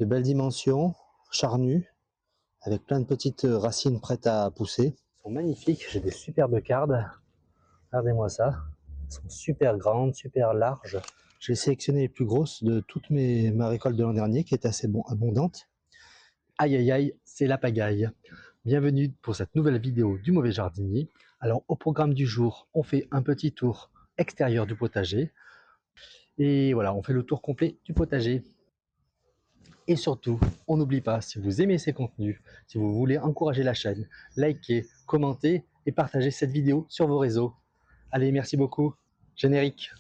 de belles dimensions, charnues, avec plein de petites racines prêtes à pousser. Elles sont magnifiques, j'ai des superbes cardes. Regardez-moi ça. Elles sont super grandes, super larges. J'ai sélectionné les plus grosses de toute ma récolte de l'an dernier, qui est assez abondante. Aïe aïe aïe, c'est la pagaille. Bienvenue pour cette nouvelle vidéo du mauvais jardinier. Alors au programme du jour, on fait un petit tour extérieur du potager. Et voilà, on fait le tour complet du potager. Et surtout, on n'oublie pas, si vous aimez ces contenus, si vous voulez encourager la chaîne, likez, commentez et partagez cette vidéo sur vos réseaux. Allez, merci beaucoup. Générique.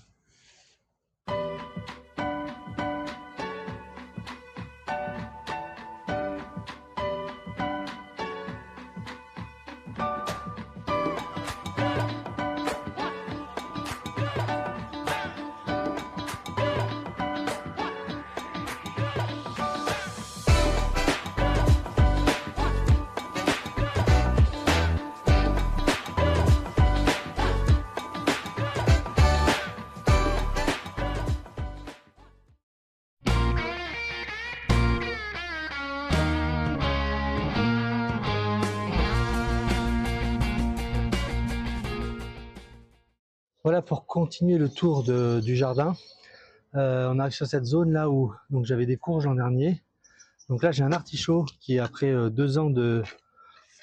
Voilà pour continuer le tour du jardin. On arrive sur cette zone là où j'avais des courges l'an dernier. Donc là j'ai un artichaut qui après 2 ans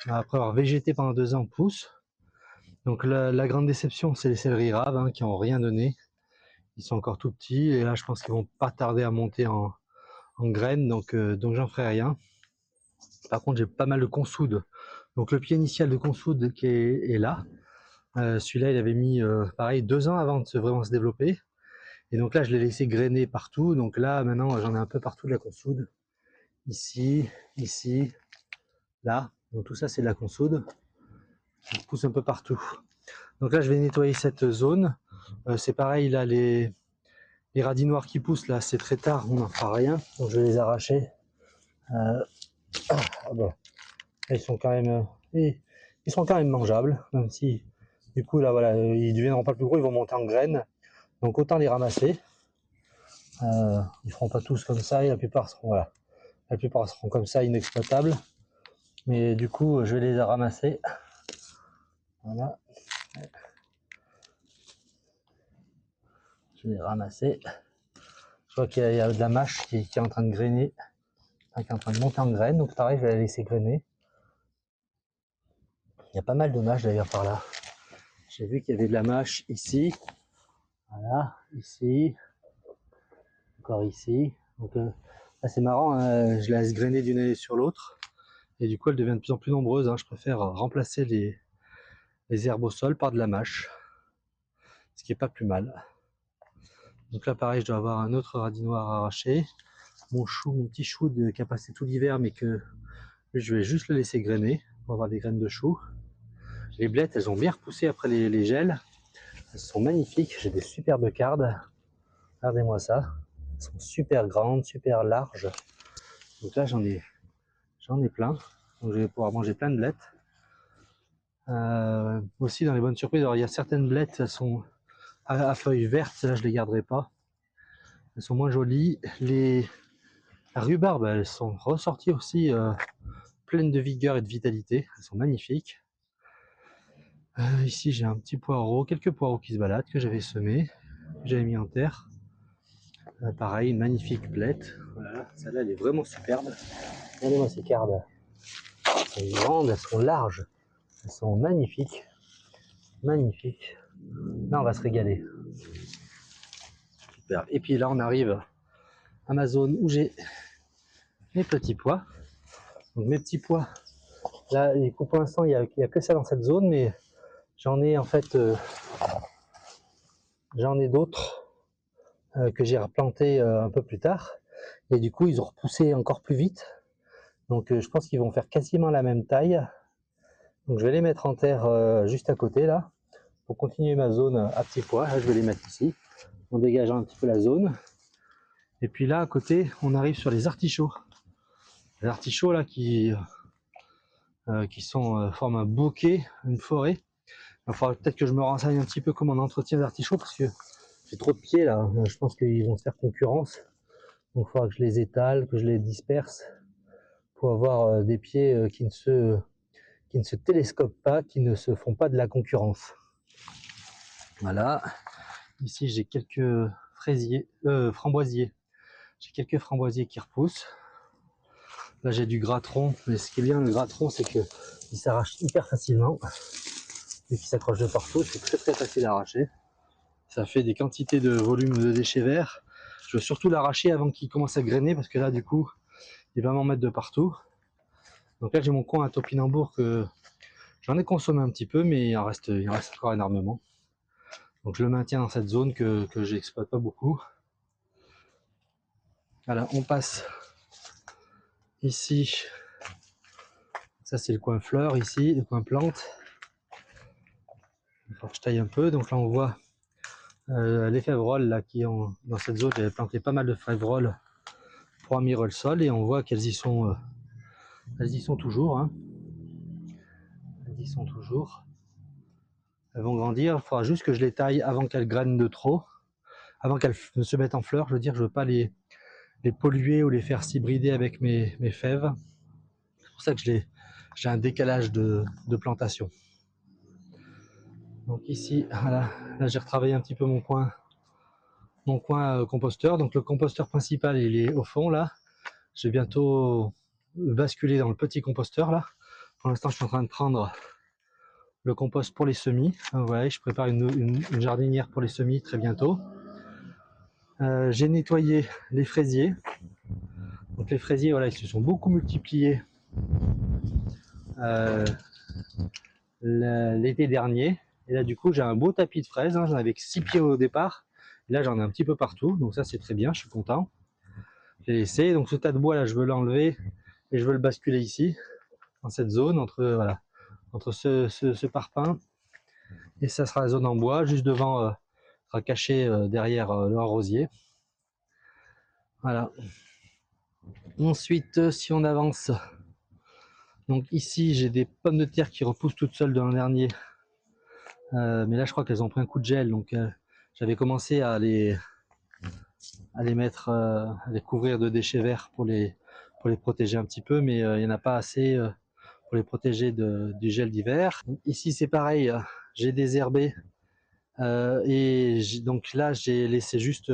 après avoir végété pendant 2 ans pousse. Donc la grande déception c'est les céleris raves qui n'ont rien donné. Ils sont encore tout petits et là je pense qu'ils vont pas tarder à monter en graines, donc j'en ferai rien. Par contre j'ai pas mal de consoude. Donc le pied initial de consoude qui est là. Celui-là il avait mis pareil 2 ans avant de vraiment se développer. Et donc là je l'ai laissé grainer partout. Donc là maintenant j'en ai un peu partout de la consoude. Ici, ici, là. Donc tout ça c'est de la consoude. Ça pousse un peu partout. Donc là je vais nettoyer cette zone. C'est pareil là, les radis noirs qui poussent là, c'est très tard, on n'en fera rien. Donc je vais les arracher. Bon. Ils sont quand même mangeables, même si du coup là voilà, ils deviendront pas plus gros, ils vont monter en graines. Donc autant les ramasser. Ils feront pas tous comme ça, et la plupart seront comme ça, inexploitables. Mais du coup je vais les ramasser. Voilà. Je vais les ramasser. Je vois qu'il y a de la mâche qui est en train de grainer, qui est en train de monter en graines, donc pareil je vais la laisser grainer. Il y a pas mal de mâches d'ailleurs par là. J'ai vu qu'il y avait de la mâche ici, voilà, ici, encore ici. Donc là c'est marrant, je la laisse grainer d'une année sur l'autre et du coup elle devient de plus en plus nombreuse. Je préfère remplacer les herbes au sol par de la mâche, ce qui est pas plus mal. Donc là pareil, je dois avoir un autre radis noir arraché. Mon petit chou qui a passé tout l'hiver, mais que je vais juste le laisser grainer pour avoir des graines de chou. Les blettes, elles ont bien repoussé après les gels. Elles sont magnifiques, j'ai des superbes cardes. Regardez-moi ça. Elles sont super grandes, super larges. Donc là j'en ai plein. Donc je vais pouvoir manger plein de blettes. Aussi dans les bonnes surprises, alors il y a certaines blettes, elles sont à feuilles vertes, là je les garderai pas. Elles sont moins jolies. Les rhubarbes, elles sont ressorties aussi pleines de vigueur et de vitalité. Elles sont magnifiques. Ici j'ai un petit poireau, quelques poireaux qui se baladent que j'avais semés, que j'avais mis en terre. Pareil, une magnifique blette. Voilà, celle-là elle est vraiment superbe. Regardez-moi ces cardes. Elles sont grandes, elles sont larges, elles sont magnifiques. Magnifiques. Là on va se régaler. Super. Et puis là on arrive à ma zone où j'ai mes petits pois. Donc mes petits pois, là pour l'instant il n'y a que ça dans cette zone, mais j'en ai en fait j'en ai d'autres que j'ai replantés un peu plus tard. Et du coup ils ont repoussé encore plus vite. Donc je pense qu'ils vont faire quasiment la même taille. Donc je vais les mettre en terre juste à côté là, pour continuer ma zone à petits pois. Là je vais les mettre ici, en dégageant un petit peu la zone. Et puis là à côté, on arrive sur les artichauts. Les artichauts là qui forment un bouquet, une forêt. Il faudra peut-être que je me renseigne un petit peu comment on entretient les artichauts, parce que j'ai trop de pieds là, je pense qu'ils vont se faire concurrence. Donc il faudra que je les étale, que je les disperse pour avoir des pieds qui ne se télescopent pas, qui ne se font pas de la concurrence. Voilà. Ici j'ai quelques framboisiers. J'ai quelques framboisiers qui repoussent. Là j'ai du gratteron, mais ce qui est bien le gratteron, c'est que il s'arrache hyper facilement et qui s'accroche de partout. C'est très facile à arracher. Ça fait des quantités de volume de déchets verts. Je veux surtout l'arracher avant qu'il commence à grainer, parce que là du coup il va m'en mettre de partout. Donc là j'ai mon coin à topinambour que j'en ai consommé un petit peu, mais il en reste encore énormément. Donc je le maintiens dans cette zone que j'exploite pas beaucoup. Voilà, on passe ici. Ça c'est le coin fleurs ici, le coin plantes. Il faut que je taille un peu. Donc là on voit les févroles là, dans cette zone. J'avais planté pas mal de févroles pour améliorer le sol et on voit qu'elles y sont toujours. Hein. Elles y sont toujours. Elles vont grandir. Il faudra juste que je les taille avant qu'elles grainent de trop. Avant qu'elles ne se mettent en fleurs. Je veux dire, je veux pas les polluer ou les faire s'hybrider avec mes fèves. C'est pour ça que j'ai un décalage de plantation. Donc ici, voilà, là j'ai retravaillé un petit peu mon coin composteur. Donc le composteur principal il est au fond là. Je vais bientôt basculer dans le petit composteur là. Pour l'instant je suis en train de prendre le compost pour les semis. Voilà, je prépare une jardinière pour les semis très bientôt. J'ai nettoyé les fraisiers. Donc les fraisiers, voilà, ils se sont beaucoup multipliés l'été dernier. Et là du coup j'ai un beau tapis de fraises. Hein. J'en avais 6 pieds au départ. Et là j'en ai un petit peu partout. Donc ça c'est très bien, je suis content. J'ai laissé. Donc ce tas de bois là je veux l'enlever et je veux le basculer ici, dans cette zone, entre ce parpaing. Et ça sera la zone en bois, juste devant, sera caché derrière le rosier. Voilà. Ensuite, si on avance, donc ici j'ai des pommes de terre qui repoussent toutes seules de l'an dernier. Mais là je crois qu'elles ont pris un coup de gel, donc j'avais commencé à les mettre, à les couvrir de déchets verts pour les protéger un petit peu, mais il n'y en a pas assez pour les protéger du gel d'hiver. Ici c'est pareil, j'ai désherbé et donc là j'ai laissé juste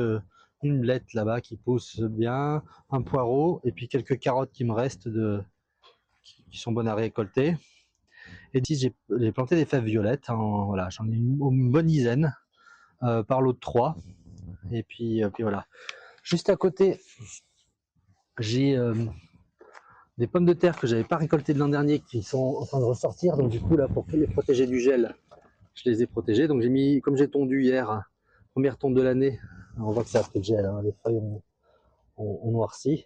une blette là-bas qui pousse bien, un poireau et puis quelques carottes qui me restent qui sont bonnes à récolter. Et ici j'ai planté des fèves violettes, voilà, j'en ai une bonne dizaine par lot de 3. Et puis voilà. Juste à côté, j'ai des pommes de terre que j'avais pas récoltées de l'an dernier qui sont en train de ressortir. Donc du coup là, pour les protéger du gel, je les ai protégées. Donc j'ai mis, comme j'ai tondu hier, première tonde de l'année, on voit que ça a pris le gel, hein, les feuilles ont noirci,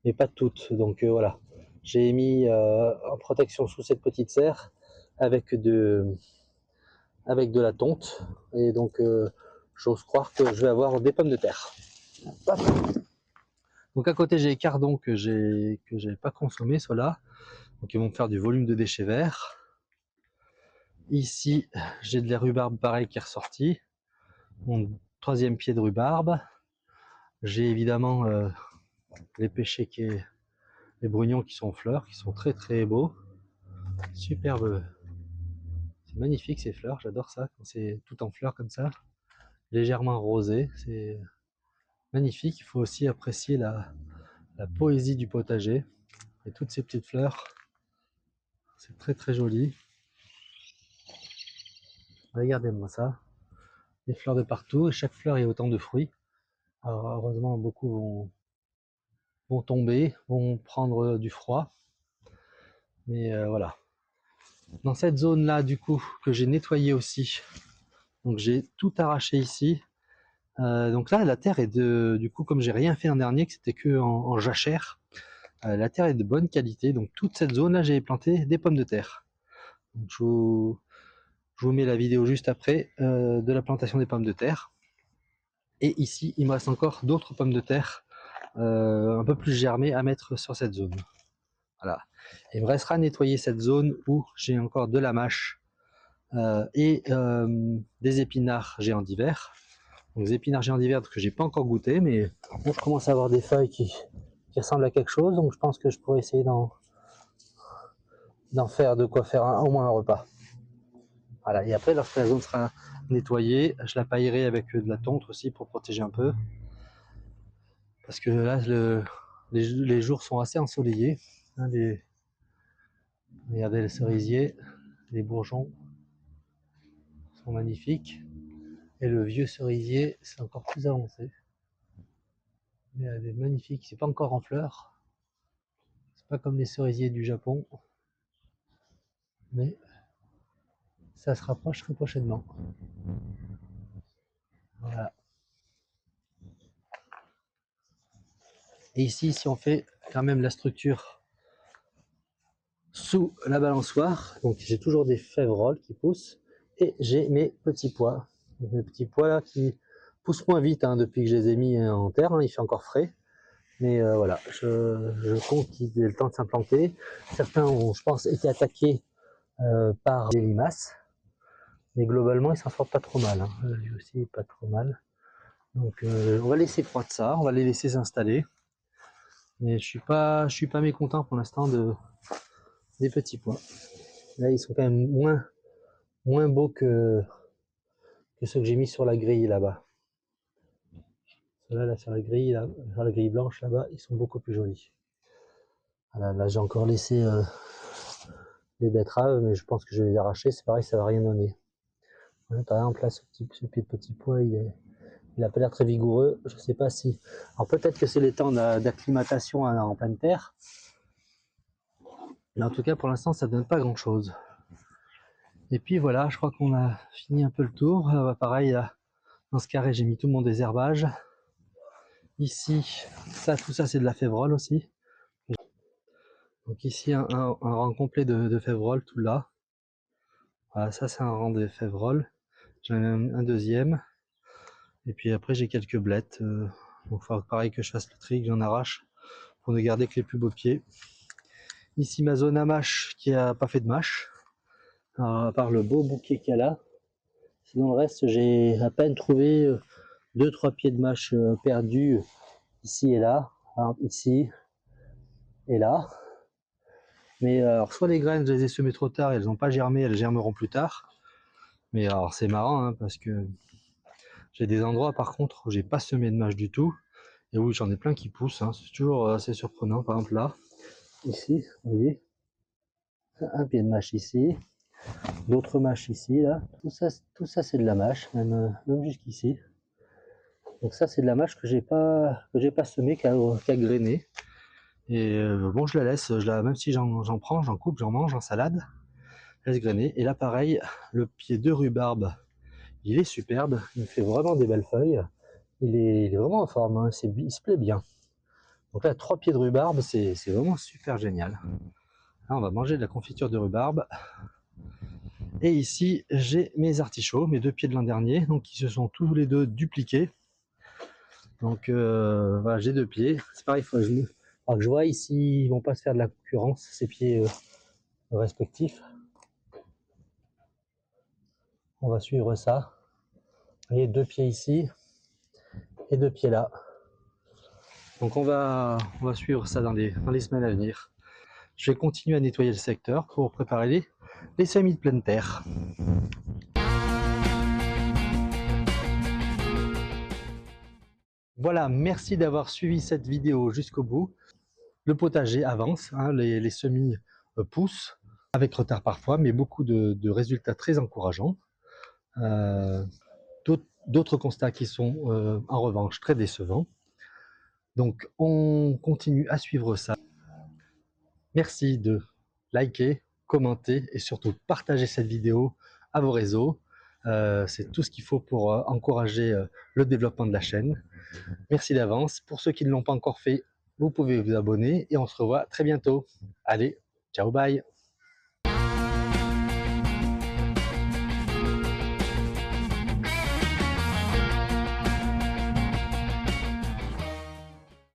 mais pas toutes. Donc voilà, j'ai mis en protection sous cette petite serre avec de la tonte. Et donc j'ose croire que je vais avoir des pommes de terre. Hop. Donc à côté j'ai les cardons que j'ai pas consommés, ceux-là. Donc ils vont me faire du volume de déchets verts. Ici j'ai de la rhubarbe pareil qui est ressorti. Mon 3e pied de rhubarbe. J'ai évidemment les pêchers les brugnons qui sont en fleurs, qui sont très beaux. Superbe. C'est magnifique ces fleurs, j'adore ça quand c'est tout en fleurs comme ça. Légèrement rosé, c'est magnifique. Il faut aussi apprécier la poésie du potager et toutes ces petites fleurs. C'est très joli. Regardez-moi ça. Des fleurs de partout et chaque fleur est autant de fruits. Alors heureusement beaucoup vont tomber, vont prendre du froid. Mais voilà. Dans cette zone là du coup que j'ai nettoyé aussi. Donc j'ai tout arraché ici. Donc là la terre est du coup comme j'ai rien fait l'an dernier, que c'était que en jachère. La terre est de bonne qualité. Donc toute cette zone là j'ai planté des pommes de terre. Donc, je vous mets la vidéo juste après de la plantation des pommes de terre. Et ici, il me reste encore d'autres pommes de terre un peu plus germées à mettre sur cette zone. Voilà. Il me restera à nettoyer cette zone où j'ai encore de la mâche et des épinards géants d'hiver. Donc, les épinards géants d'hiver que j'ai pas encore goûté, mais bon, je commence à avoir des feuilles qui ressemblent à quelque chose, donc je pense que je pourrais essayer d'en faire de quoi faire au moins un repas. Voilà, et après lorsque la zone sera nettoyée, je la paillerai avec de la tonte aussi pour protéger un peu. Parce que là, les jours sont assez ensoleillés. Hein, regardez les cerisiers, les bourgeons sont magnifiques. Et le vieux cerisier, c'est encore plus avancé. Mais elle est magnifique, c'est pas encore en fleurs. C'est pas comme les cerisiers du Japon. Mais ça se rapproche très prochainement. Voilà. Et ici, si on fait quand même la structure sous la balançoire, donc j'ai toujours des fèves-rolles qui poussent et j'ai mes petits pois. Donc, mes petits pois là qui poussent moins vite hein, depuis que je les ai mis en terre, hein, il fait encore frais. Mais voilà, je compte qu'ils aient le temps de s'implanter. Certains ont, je pense, été attaqués par des limaces. Mais globalement, ils s'en sortent pas trop mal. Hein. Lui aussi, pas trop mal. Donc on va laisser croître ça, on va les laisser s'installer. Mais je suis pas mécontent pour l'instant des petits pois. Là, ils sont quand même moins beaux que ceux que j'ai mis sur la grille là-bas. Ceux-là, là, sur la grille blanche là-bas, ils sont beaucoup plus jolis. Voilà, là, j'ai encore laissé les betteraves, mais je pense que je vais les arracher. C'est pareil, ça va rien donner. Ouais, par exemple, là, ce pied de petit pois, il a pas l'air très vigoureux. Je sais pas si. Alors peut-être que c'est les temps d'acclimatation en pleine terre. Mais en tout cas, pour l'instant, ça ne donne pas grand-chose. Et puis voilà, je crois qu'on a fini un peu le tour. Pareil, là, dans ce carré, j'ai mis tout mon désherbage. Ici, tout ça, c'est de la févrole aussi. Donc ici, un rang complet de févrole, tout là. Voilà, ça, c'est un rang de févrole. J'en ai un deuxième. Et puis après, j'ai quelques blettes. Donc, il faudra pareil que je fasse le tri, que j'en arrache pour ne garder que les plus beaux pieds. Ici, ma zone à mâche qui a pas fait de mâche. Alors, à part le beau bouquet qu'il y a là. Sinon, le reste, j'ai à peine trouvé 2-3 pieds de mâche perdus ici et là. Alors, ici et là. Mais alors, soit les graines, je les ai semées trop tard et elles n'ont pas germé, elles germeront plus tard. Mais alors, c'est marrant hein, parce que j'ai des endroits par contre où j'ai pas semé de mâche du tout. Et oui, j'en ai plein qui poussent. Hein. C'est toujours assez surprenant. Par exemple, là, ici, vous voyez, un pied de mâche ici, d'autres mâches ici, là. Tout ça c'est de la mâche, même jusqu'ici. Donc ça, c'est de la mâche que j'ai pas semé, qui a grainé. Et bon, je la laisse, même si j'en prends, j'en coupe, j'en mange en salade, je laisse grainer. Et là, pareil, le pied de rhubarbe, il est superbe, il fait vraiment des belles feuilles. Il est vraiment en forme, hein. Il se plaît bien. Donc là, 3 pieds de rhubarbe, c'est vraiment super génial. Là, on va manger de la confiture de rhubarbe. Et ici, j'ai mes artichauts, mes 2 pieds de l'an dernier, donc qui se sont tous les deux dupliqués. Donc voilà, j'ai 2 pieds. C'est pareil, il faut que je vois ici, ils vont pas se faire de la concurrence, ces pieds respectifs. On va suivre ça. Vous voyez, 2 pieds ici et 2 pieds là. Donc on va suivre ça dans les semaines à venir. Je vais continuer à nettoyer le secteur pour préparer les semis de pleine terre. Voilà, merci d'avoir suivi cette vidéo jusqu'au bout. Le potager avance, hein, les semis poussent, avec retard parfois, mais beaucoup de résultats très encourageants. D'autres constats qui sont en revanche très décevants. Donc on continue à suivre ça. Merci de liker, commenter et surtout partager cette vidéo à vos réseaux. C'est tout ce qu'il faut pour encourager le développement de la chaîne. Merci d'avance. Pour ceux qui ne l'ont pas encore fait, vous pouvez vous abonner et on se revoit très bientôt. Allez, ciao, bye!